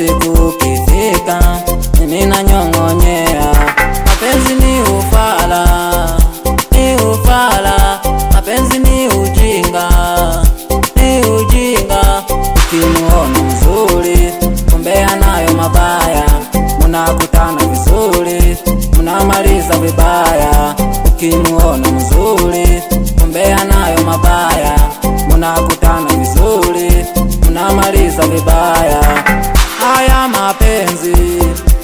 usiku kifika, mimi nanyong'onyea. Mapenzi ni ufala, ni ufala, mapenzi ni ujinga, ni ujinga. Ukimuona mzuri kumbe anayo mabaya, munakutana vizuri munamaliza vibaya. Ukimuona mzuri kumbe anayo mabaya, munakutana vizuri munamaliza vibaya. Haya mapenzi,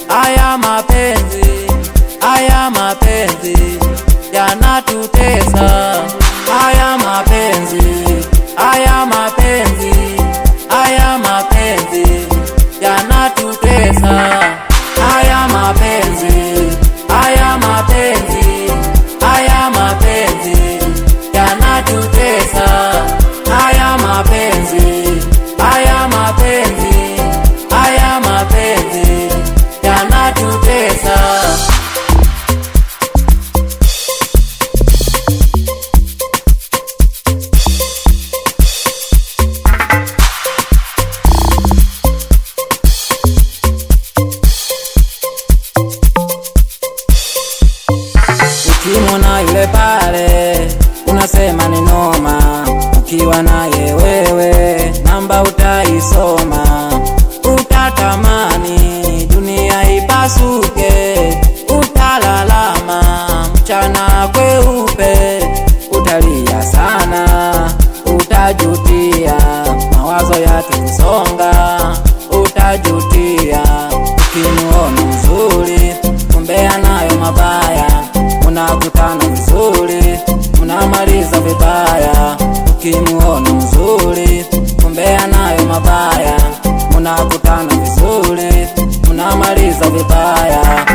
haya mapenzi, haya mapenzi yanatutesa. Haya mapenzi, haya mapenzi, haya mapenzi yanatutesa. Haya mapenzi, haya mapenzi, haya mapenzi yanatutesa. Haya mapenzi, haya mapenzi, haya mapenzi yanatutesa. Ukimwona yule pale unasema ni noma, ukiwa naye wewe namba utaisoma. Utatamani dunia ipasuke, utalalama mchana kweupe, utalia sana, utajutia, mawazo yakikusonga utajutia. Ukimuona mzuri kumbe anayo mabaya, munakutana vizuri munamaliza vibaya. Ukimuona mzuri kumbe anayo mabaya, munakutana vizuri munamaliza vibaya.